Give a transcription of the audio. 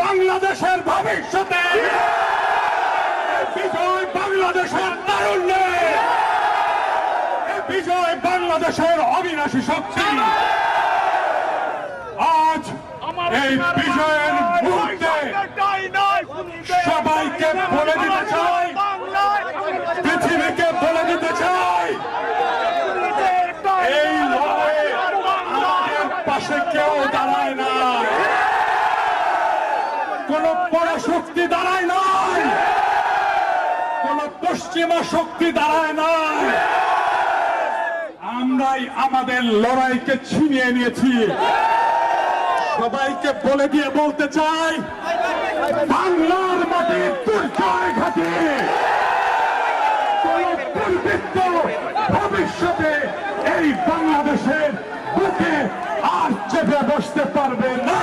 বাংলাদেশের ভবিষ্যতে, বিজয় বাংলাদেশের তারুণ্যে, বিজয় বাংলাদেশের অবিনাশী শক্তি। আজ এই বিজয়ের মুহূর্তে সবাইকে বলে দিতে চাই, পৃথিবীকে বলে দিতে চাই, এই লড়াইয়ে আমাদের পাশে কেউ দাঁড়ায় না, কোন পরাশক্তি দাঁড়ায় নাই, কোন পশ্চিমা শক্তি দাঁড়ায় নাই। আমরাই আমাদের লড়াইকে ছিনিয়ে নিয়েছি। সবাইকে বলে দিয়ে বলতে চাই, বাংলার মাটির দুর্জয় ঘাটে কোন দুর্বৃত্ত ভবিষ্যতে এই বাংলাদেশের বুকে আর চেপে বসতে পারবে না।